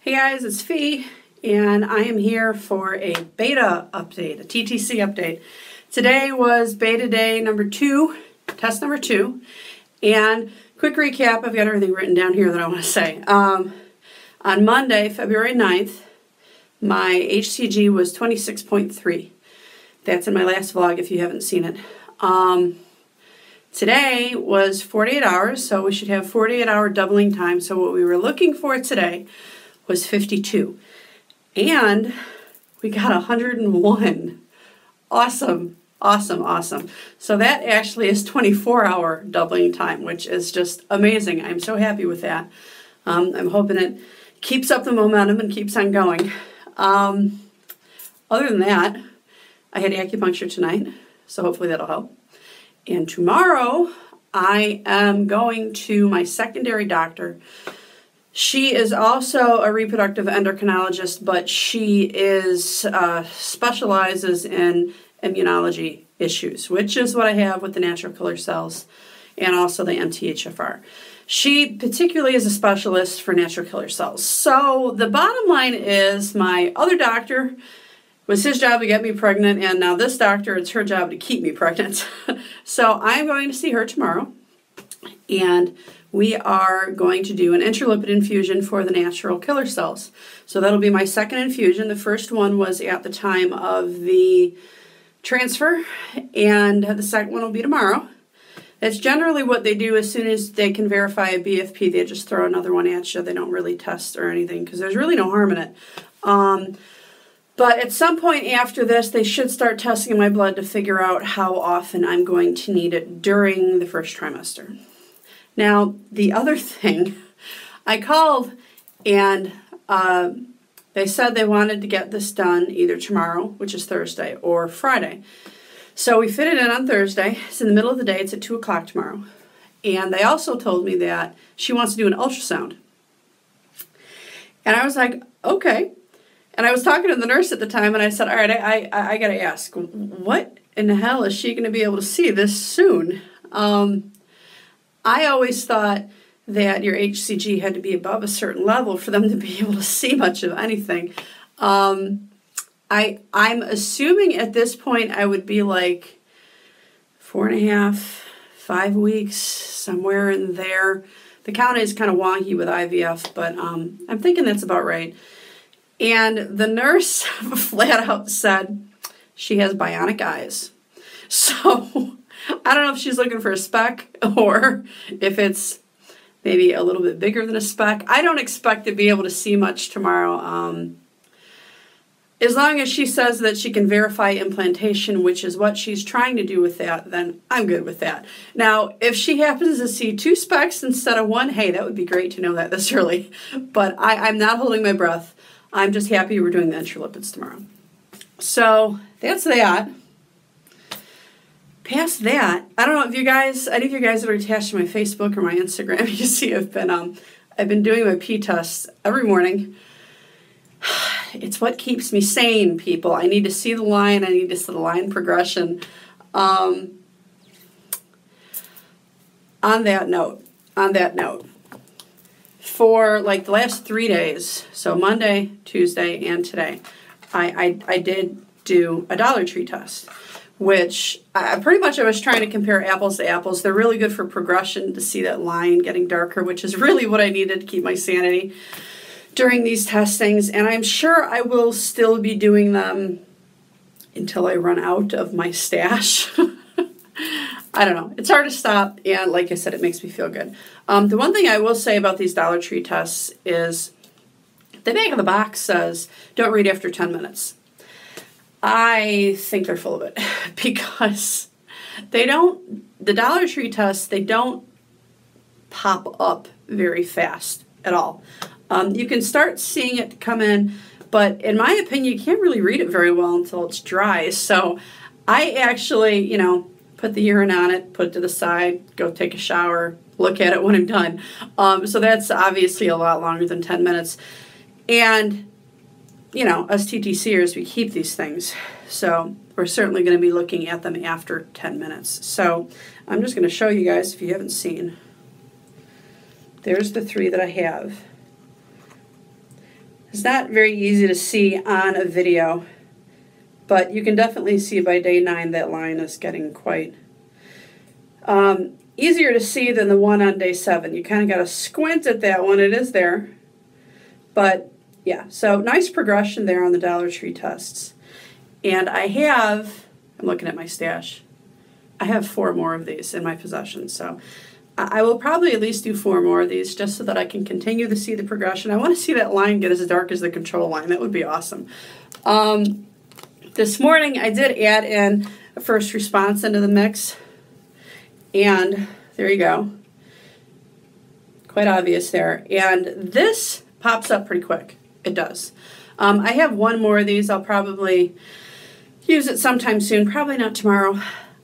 Hey guys, it's Fee, and I am here for a beta update, a TTC update. Today was beta day number 2, test number 2, and quick recap, I've got everything written down here that I want to say. On Monday, February 9th, my HCG was 26.3. That's in my last vlog if you haven't seen it. Today was 48 hours, so we should have 48-hour doubling time. So what we were looking for today was 52. And we got 101. Awesome, awesome, awesome. So that actually is 24-hour doubling time, which is just amazing. I'm so happy with that. I'm hoping it keeps up the momentum and keeps on going. Other than that, I had acupuncture tonight, so hopefully that'll help. And tomorrow, I am going to my secondary doctor. She is also a reproductive endocrinologist, but she is specializes in immunology issues, which is what I have with the natural killer cells and also the MTHFR. She particularly is a specialist for natural killer cells. So the bottom line is my other doctor, was his job to get me pregnant, and now this doctor, it's her job to keep me pregnant. So I'm going to see her tomorrow, and we are going to do an intralipid infusion for the natural killer cells. So that'll be my second infusion. The first one was at the time of the transfer, and the second one will be tomorrow. That's generally what they do as soon as they can verify a BFP. They just throw another one at you. They don't really test or anything because there's really no harm in it. But at some point after this, they should start testing my blood to figure out how often I'm going to need it during the first trimester. Now, the other thing, I called and they said they wanted to get this done either tomorrow, which is Thursday, or Friday. So we fit it in on Thursday. It's in the middle of the day. It's at 2 o'clock tomorrow. And they also told me that she wants to do an ultrasound. And I was like, okay. And I was talking to the nurse at the time, and I said, all right, I got to ask, what in the hell is she going to be able to see this soon? I always thought that your HCG had to be above a certain level for them to be able to see much of anything. I'm assuming at this point I would be like 4.5, 5 weeks, somewhere in there. The count is kind of wonky with IVF, but I'm thinking that's about right. And the nurse flat out said she has bionic eyes. So I don't know if she's looking for a speck or if it's maybe a little bit bigger than a speck. I don't expect to be able to see much tomorrow. As long as she says that she can verify implantation, which is what she's trying to do with that, then I'm good with that. Now, if she happens to see 2 specks instead of 1, hey, that would be great to know that this early. But I'm not holding my breath. I'm just happy we're doing the intralipids tomorrow. So that's that. Past that, I don't know if you guys, any of you guys that are attached to my Facebook or my Instagram, you see I've been doing my pee tests every morning. It's what keeps me sane, people. I need to see the line. I need to see the line progression. On that note, for like the last 3 days, so Monday, Tuesday, and today, I did do a Dollar Tree test, which pretty much I was trying to compare apples to apples. They're really good for progression to see that line getting darker, which is really what I needed to keep my sanity during these testings, and I'm sure I will still be doing them until I run out of my stash. I don't know. It's hard to stop, and like I said, it makes me feel good. The one thing I will say about these Dollar Tree tests is the back of the box says, don't read after 10 minutes. I think they're full of it because they don't, the Dollar Tree tests, they don't pop up very fast at all. You can start seeing it come in, but in my opinion, you can't really read it very well until it's dry. So I actually, you know, put the urine on it, put it to the side, go take a shower, look at it when I'm done. So that's obviously a lot longer than 10 minutes. And, you know, us TTCers, we keep these things. So we're certainly going to be looking at them after 10 minutes. So I'm just going to show you guys if you haven't seen. There's the 3 that I have. It's not very easy to see on a video, but you can definitely see by day 9 that line is getting quite easier to see than the one on day 7. You kind of got to squint at that one. It is there. But yeah, so nice progression there on the Dollar Tree tests. And I'm looking at my stash. I have 4 more of these in my possession. So I will probably at least do 4 more of these just so that I can continue to see the progression. I want to see that line get as dark as the control line. That would be awesome. This morning I did add in a first response into the mix. And there you go. Quite obvious there. And this pops up pretty quick. It does. I have 1 more of these. I'll probably use it sometime soon. Probably not tomorrow.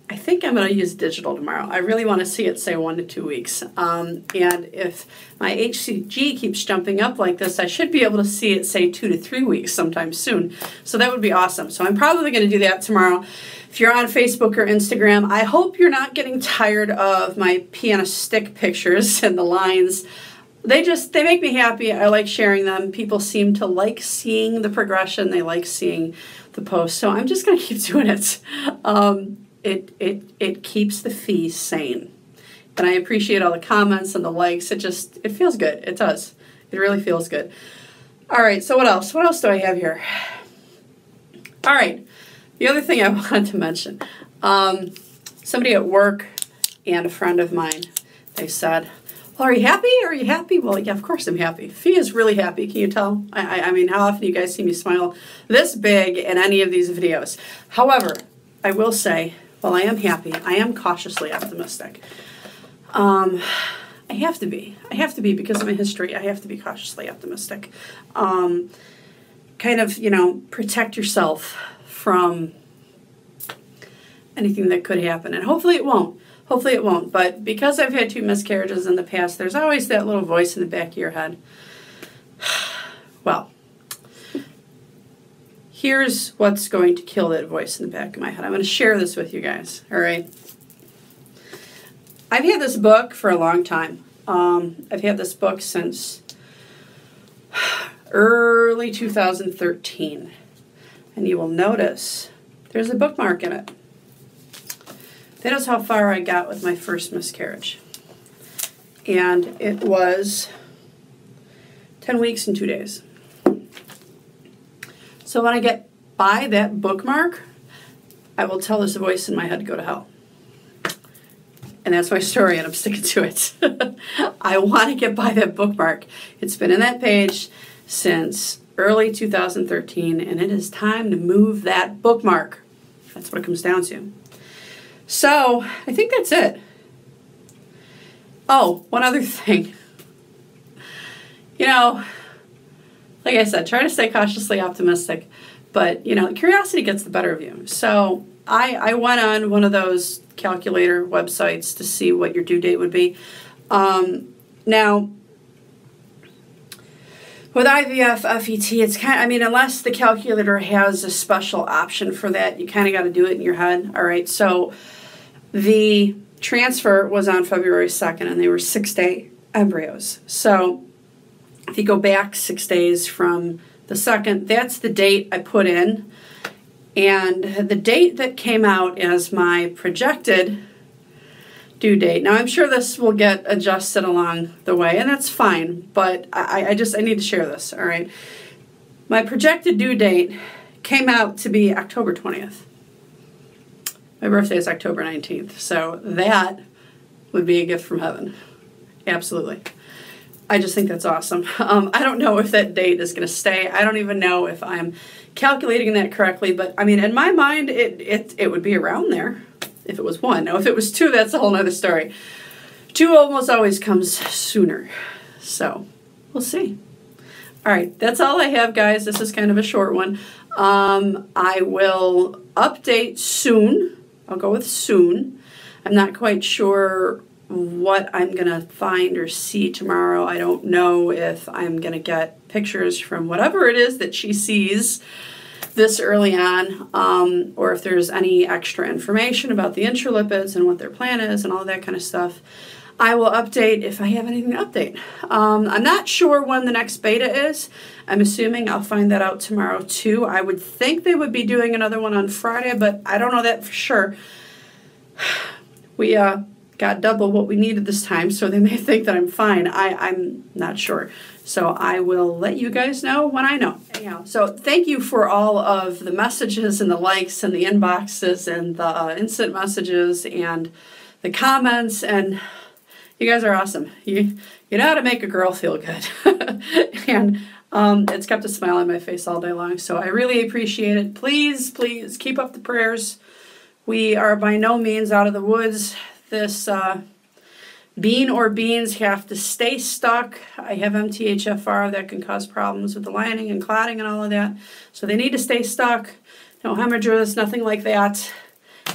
I think I'm going to use digital tomorrow. I really want to see it say 1 to 2 weeks. And if my HCG keeps jumping up like this, I should be able to see it say 2 to 3 weeks sometime soon. So that would be awesome. So I'm probably going to do that tomorrow. If you're on Facebook or Instagram, I hope you're not getting tired of my piano stick pictures and the lines. They make me happy. I like sharing them. People seem to like seeing the progression. They like seeing the posts. So I'm just going to keep doing it. It keeps the feed sane. And I appreciate all the comments and the likes. It feels good. It does. It really feels good. All right, so what else? What else do I have here? All right, the other thing I wanted to mention. Somebody at work and a friend of mine, they said, well, are you happy? Are you happy? Well, yeah, of course I'm happy. Fee is really happy. Can you tell? I mean, how often do you guys see me smile this big in any of these videos? However, I will say, while I am happy, I am cautiously optimistic. I have to be. I have to be because of my history. I have to be cautiously optimistic. Kind of, protect yourself from anything that could happen. And hopefully it won't. Hopefully it won't. But because I've had 2 miscarriages in the past, there's always that little voice in the back of your head. Well, here's what's going to kill that voice in the back of my head. I'm going to share this with you guys, all right? I've had this book for a long time. I've had this book since early 2013. And you will notice there's a bookmark in it. That is how far I got with my first miscarriage. And it was 10 weeks and 2 days. So when I get by that bookmark, I will tell this voice in my head to go to hell. And that's my story, and I'm sticking to it. I want to get by that bookmark. It's been in that page since early 2013, and it is time to move that bookmark. That's what it comes down to. So I think that's it. Oh, one other thing. Like I said, try to stay cautiously optimistic, but curiosity gets the better of you. So I went on one of those calculator websites to see what your due date would be. Now, with IVF, FET, it's unless the calculator has a special option for that, you kind of got to do it in your head. All right, so the transfer was on February 2nd, and they were 6-day embryos. So if you go back 6 days from the 2nd, that's the date I put in. And the date that came out as my projected due date. Now, I'm sure this will get adjusted along the way, and that's fine, but I need to share this, all right? My projected due date came out to be October 20th. My birthday is October 19th, so that would be a gift from heaven. Absolutely. I just think that's awesome. I don't know if that date is going to stay. I don't even know if I'm calculating that correctly, but in my mind, it would be around there if it was 1. Now, if it was 2, that's a whole other story. 2 almost always comes sooner, so we'll see. All right, that's all I have, guys. This is kind of a short one. I will update soon. I'll go with soon. I'm not quite sure what I'm going to find or see tomorrow. I don't know if I'm going to get pictures from whatever it is that she sees this early on, or if there's any extra information about the intralipids and what their plan is and all that kind of stuff. I will update if I have anything to update. I'm not sure when the next beta is. I'm assuming I'll find that out tomorrow too. I would think they would be doing another one on Friday, but I don't know that for sure. We got double what we needed this time, so they may think that I'm fine. I'm not sure. So I will let you guys know when I know. Anyhow, so thank you for all of the messages and the likes and the inboxes and the instant messages and the comments, and you guys are awesome. You know how to make a girl feel good. And it's kept a smile on my face all day long, so I really appreciate it. Please, please keep up the prayers. We are by no means out of the woods. This bean or beans have to stay stuck. I have MTHFR that can cause problems with the lining and clotting and all of that. So they need to stay stuck. No hemorrhages, nothing like that.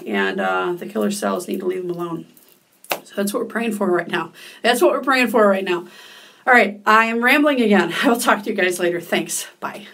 And the killer cells need to leave them alone. So that's what we're praying for right now. That's what we're praying for right now. All right, I am rambling again. I will talk to you guys later. Thanks. Bye.